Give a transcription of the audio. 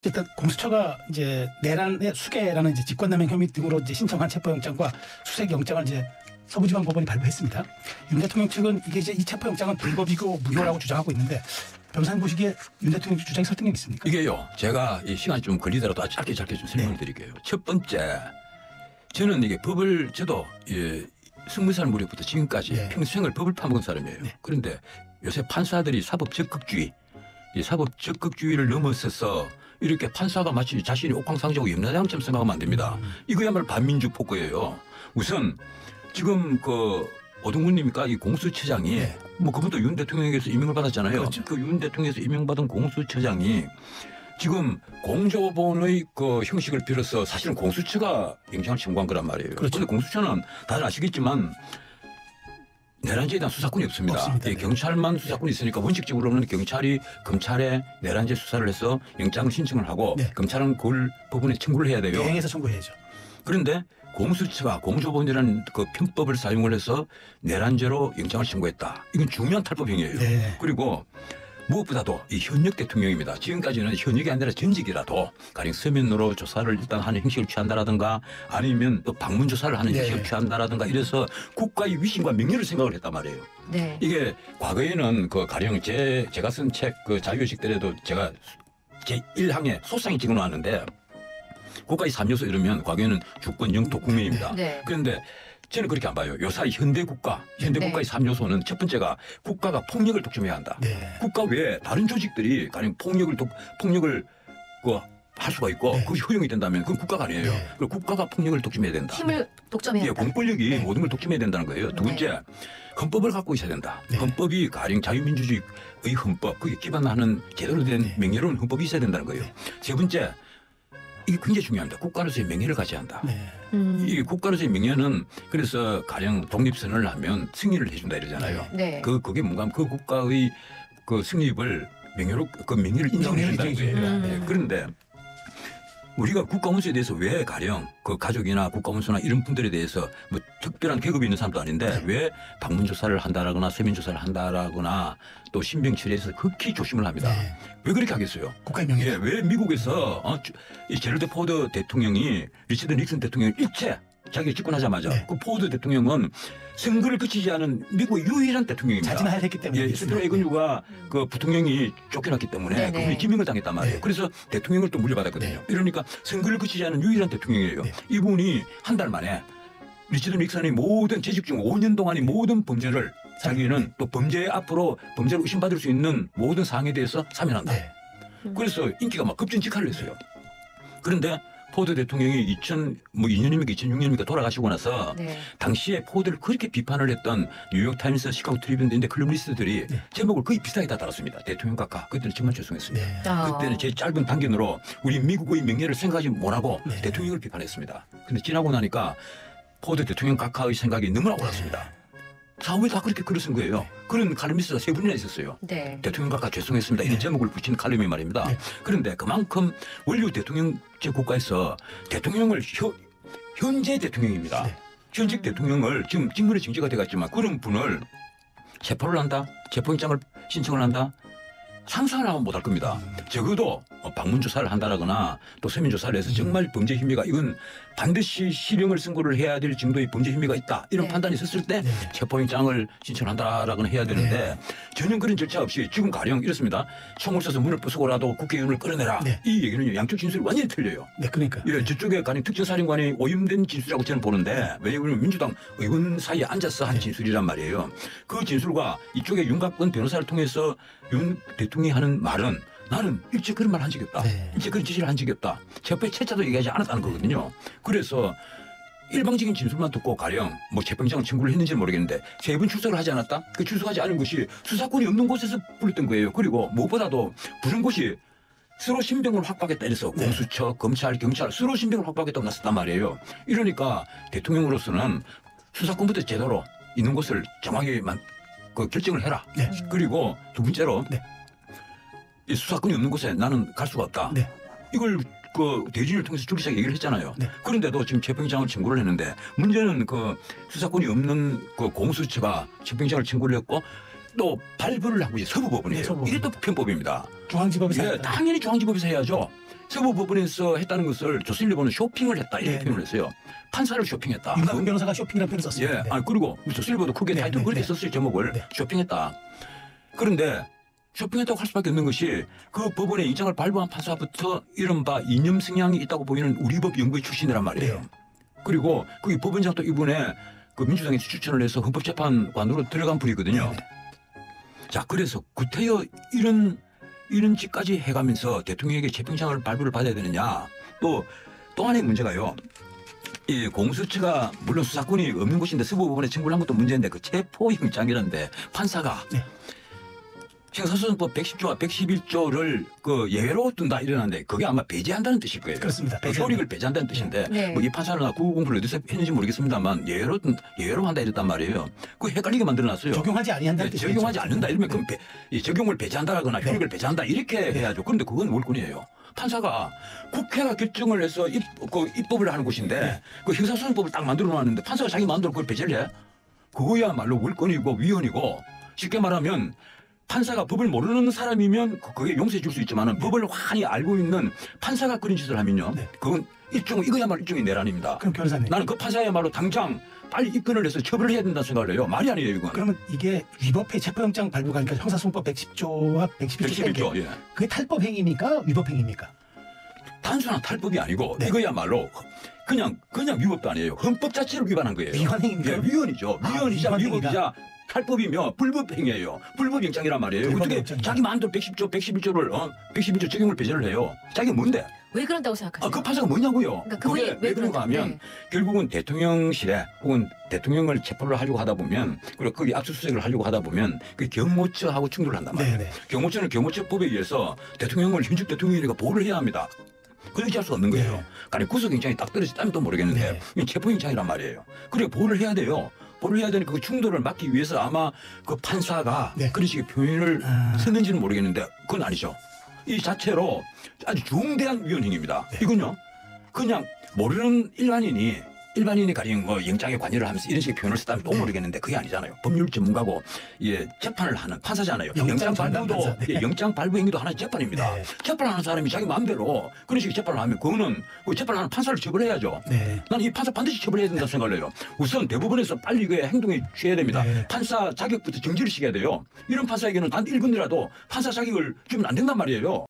일단 공수처가 이제 내란의 수개라는 이제 직권남용 혐의 등으로 이제 신청한 체포영장과 수색영장을 이제 서부지방법원이 발부했습니다. 윤 대통령 측은 이게 이제 이 체포영장은 불법이고 무효라고 주장하고 있는데 변호사님 보시기에 윤 대통령 주장이 설득력 있습니까? 이게요. 제가 이 시간이 좀 걸리더라도 아주 짧게 좀 설명을 드릴게요. 첫 번째, 저는 이게 법을 저도 20살 무렵부터 지금까지 평생을 법을 파먹은 사람이에요. 그런데 요새 판사들이 사법 적극주의, 이 사법 적극주의를 넘어서서 이렇게 판사가 마치 자신이 옥황상제하고 염라대왕처럼 생각하면 안 됩니다. 이거야말로 반민주 폭거예요. 우선 지금 그 오동근님이니까 이 공수처장이 뭐 그분도 윤 대통령에게서 임명을 받았잖아요. 그렇죠. 그 윤 대통령에서 임명받은 공수처장이 지금 공조본의 그 형식을 빌어서 사실은 공수처가 영장을 청구한 거란 말이에요. 그런데 그렇죠. 공수처는 다들 아시겠지만 내란죄에 대한 수사권이 없습니다. 네. 경찰만 수사권이 있으니까 원칙적으로는 경찰이 검찰에 내란죄 수사를 해서 영장을 신청을 하고 검찰은 그걸 법원에 청구를 해야 돼요. 대행해서 청구해야죠. 그런데 공수처가 공조본이라는 그 편법을 사용을 해서 내란죄로 영장을 청구했다. 이건 중요한 탈법 행위예요. 그리고 무엇보다도 이 현역 대통령입니다. 지금까지는 현역이 아니라 전직이라도 가령 서면으로 조사를 일단 하는 형식을 취한다라든가 아니면 또 방문 조사를 하는 형식을 취한다라든가 이래서 국가의 위신과 명예를 생각을 했단 말이에요. 이게 과거에는 그 가령 제가 쓴 책 그 자유의식 때에도 제가 제1항에 소상히 찍어놓았는데 국가의 3요소 이러면 과거에는 주권, 영토, 국민입니다. 그런데 저는 그렇게 안 봐요. 요사이 현대국가, 현대국가의 3요소는 첫 번째가 국가가 폭력을 독점해야 한다. 국가 외에 다른 조직들이 가령 폭력을 할 수가 있고 그것이 허용이 된다면 그건 국가가 아니에요. 그리고 국가가 폭력을 독점해야 된다. 힘을 독점해야 한다. 공권력이 모든 걸 독점해야 된다는 거예요. 두 번째, 헌법을 갖고 있어야 된다. 헌법이 가령 자유민주주의의 헌법, 그게 기반하는 제대로 된 명예로운 헌법이 있어야 된다는 거예요. 세 번째, 이게 굉장히 중요합니다. 국가로서의 명예를 가져야 한다. 이 국가로서의 명예는 그래서 가령 독립선언을 하면 승리를 해준다 이러잖아요. 그게 뭔가 하면 그 국가의 그 승리를 명예로 그 명예를 인정해 준다는 거예요. 그런데 우리가 국가원수에 대해서 왜 가령 그 가족이나 국가원수나 이런 분들에 대해서 뭐 특별한 계급이 있는 사람도 아닌데 왜 방문조사를 한다라거나 서면조사를 한다라거나 또 신병 처리에서 극히 조심을 합니다. 왜 그렇게 하겠어요? 국가의 명예. 왜 미국에서 이 제럴드 포드 대통령이 리처드 닉슨 대통령 일체 자기가 집권하자마자 그 포드 대통령은 선거를 거치지 않은 미국의 유일한 대통령입니다. 자진하야 했기 때문에. 스티븐 에건유가 그 부통령이 쫓겨났기 때문에 그분이 기명을 당했단 말이에요. 그래서 대통령을 또 물려받았거든요. 이러니까 선거를 거치지 않은 유일한 대통령이에요. 이분이 한 달 만에 리처드 닉슨의 모든 재직 중 5년 동안의 모든 범죄를 자기는 또 범죄 앞으로 범죄를 의심받을 수 있는 모든 사항에 대해서 사면한다. 그래서 인기가 막 급전직하를 했어요. 그런데 포드 대통령이 2002년입니까 2006년입니까 돌아가시고 나서 당시에 포드를 그렇게 비판을 했던 뉴욕타임스, 시카고 트리뷴 인데 컬럼니스트들이 제목을 거의 비슷하게 다 달았습니다. 대통령 각하. 그때는 정말 죄송했습니다. 그때는 제 짧은 단견으로 우리 미국의 명예를 생각하지 못하고 대통령을 비판했습니다. 그런데 지나고 나니까 포드 대통령 각하의 생각이 너무나 옳았습니다. 사후에 다 그렇게 글을 쓴 거예요. 그런 칼럼니스트가 3분이나 있었어요. 대통령 각하 죄송했습니다. 이런 제목을 붙인 칼럼이 말입니다. 그런데 그만큼 원류 대통령제 국가에서 대통령을 현재 대통령입니다. 현직 대통령을 지금 직무의 징계가 돼갔지만 그런 분을 체포를 한다? 체포영장을 신청을 한다? 상상을 하면 못할 겁니다. 적어도 방문조사를 한다거나 또 서면조사를 해서 정말 범죄 혐의가 이건 반드시 실형을 선고를 해야 될 정도의 범죄 혐의가 있다. 이런 판단이 있었을 때 체포영장을 신청한다라고는 해야 되는데 전혀 그런 절차 없이 지금 가령 이렇습니다. 총을 쏴서 문을 부수고라도 국회의원을 끌어내라. 이 얘기는 양쪽 진술이 완전히 틀려요. 그러니까. 저쪽에 가령 특전사령관이 오염된 진술이라고 저는 보는데 왜냐하면 민주당 의원 사이에 앉아서 한 진술이란 말이에요. 그 진술과 이쪽에 윤곽근 변호사를 통해서 윤 대통령이 하는 말은 나는 일체 그런 말 한 적이 없다. 일체 그런 지시를 한 적이 없다. 체포의 채자도 얘기하지 않았다는 거거든요. 그래서 일방적인 진술만 듣고 가령 뭐 체포영장 청구를 했는지는 모르겠는데 3번 출석을 하지 않았다? 그 출석하지 않은 것이 수사권이 없는 곳에서 불렸던 거예요. 그리고 무엇보다도 부른 곳이 서로 신병을 확보하겠다 이래서 공수처, 검찰, 경찰 서로 신병을 확보하겠다고 나섰단 말이에요. 이러니까 대통령으로서는 수사권부터 제대로 있는 곳을 정확히 그 결정을 해라. 그리고 두 번째로 이 수사권이 없는 곳에 나는 갈 수가 없다. 이걸 그 대진을 통해서 줄기차게 얘기를 했잖아요. 그런데도 지금 체포영장을 청구를 했는데 문제는 그 수사권이 없는 그 공수처가 체포영장을 청구를 했고 또 발부를 하고 이제 서부법원이에요. 이게 또 편법입니다. 중앙지법에서 당연히 중앙지법에서 해야죠. 서부법원에서 했다는 것을 조선일보는 쇼핑을 했다 이렇게 네. 표현을 했어요. 판사를 쇼핑했다. 윤가은 변호사가 쇼핑이라는 표현을 썼습니다. 예. 네. 아 그리고 조선일보도 크게 네, 타이틀 네, 그렇게 네. 썼어요. 제목을 네. 쇼핑했다. 그런데 쇼핑했다고 할 수밖에 없는 것이 그 법원의 인장을 발부한 판사부터 이른바 이념 성향이 있다고 보이는 우리법 연구회 출신이란 말이에요. 네. 그리고 그 법원장도 이분에 그 민주당에서 추천을 해서 헌법재판관으로 들어간 분이거든요. 네. 자 그래서 구태여 이런 짓까지 해가면서 대통령에게 재평장을 발부를 받아야 되느냐. 또 하나의 문제가요. 이 공수처가 물론 수사권이 없는 곳인데 서부법원에 청구를 한 것도 문제인데 그 체포영장이라는데 판사가 네. 형사소송법 110조와 111조를 그 예외로 둔다 이러는데 그게 아마 배제한다는 뜻일 거예요. 그렇습니다. 배제한다. 효력을 배제한다는 뜻인데 네. 뭐 이 판사는 990을 어디서 했는지 모르겠습니다만 예외로 한다 이랬단 말이에요. 그 헷갈리게 만들어놨어요. 적용하지 아니한다는 네, 뜻이죠. 적용하지 않는다 이러면 그럼 이 적용을 배제한다거나 네. 효력을 배제한다 이렇게 해야죠. 그런데 그건 월권이에요. 판사가 국회가 결정을 해서 입법을 하는 곳인데 네. 그 형사소송법을 딱 만들어 놨는데 판사가 자기 마음대로 그걸 배제를 해? 그거야말로 월권이고 위헌이고 쉽게 말하면 판사가 법을 모르는 사람이면 그게 용서해 줄 수 있지만 법을 환히 알고 있는 판사가 그런 짓을 하면요. 네. 그건 이거야말로 일종의 내란입니다. 그럼 변호사님. 나는 그 판사야말로 당장 빨리 입건을 해서 처벌을 해야 된다는 생각을 해요. 말이 아니에요 이건. 그러면 이게 위법해 체포영장 발부가 그러니까 형사소송법 110조와 111조 111조. 예. 그게 탈법 행위입니까? 위법 행위입니까? 단순한 탈법이 아니고 네. 이거야말로 그냥 위법도 아니에요. 헌법 자체를 위반한 거예요. 위헌 행위입니까? 예, 위헌이죠. 아, 위헌이자 위헌 행위다. 위법이자 탈법이며 불법 행위예요. 불법 영장이란 말이에요. 불법 어떻게 영장이다. 자기 마음대로 110조, 111조를 111조 적용을 배제를 해요. 자기가 뭔데? 왜 그런다고 생각하세요? 그 판사가 뭐냐고요. 그러니까 그분이 그게 왜 왜 그런가 그런가? 하면 네. 결국은 결국은 대통령실에 혹은 대통령을 체포를 하려고 하다 보면 그리고 거기 압수수색을 하려고 하다 보면 그 경호처하고 충돌을 한단 말이에요. 네네. 경호처는 경호처법에 의해서 대통령을 현직 대통령이니까 보호를 해야 합니다. 그렇게 할 수 없는 거예요. 네. 아니 구속영장이 딱 떨어졌다면 또 모르겠는데 네. 이 체포영장이란 말이에요. 그리고 보호를 해야 돼요. 보호를 해야 되니까 그 충돌을 막기 위해서 아마 그 판사가 네. 그런 식의 표현을 아. 썼는지는 모르겠는데 그건 아니죠. 이 자체로 아주 중대한 위헌 행위입니다. 네. 이건요. 그냥 모르는 일반인이 가령 뭐 영장에 관여를 하면서 이런 식의 표현을 썼다면 또 네. 모르겠는데 그게 아니잖아요. 법률 전문가고 예, 재판을 하는 판사잖아요. 영장 발부도 전담 판사. 네. 예, 영장 발부 행위도 하나의 재판입니다. 네. 재판하는 사람이 자기 마음대로 그런 식의 재판을 하면 그거는 그 재판하는 판사를 처벌해야죠. 네. 나는 이 판사 반드시 처벌해야 된다고 생각을 해요. 우선 대법원에서 빨리 그 행동에 취해야 됩니다. 네. 판사 자격부터 정지를 시켜야 돼요. 이런 판사에게는 단 1분이라도 판사 자격을 주면 안 된단 말이에요.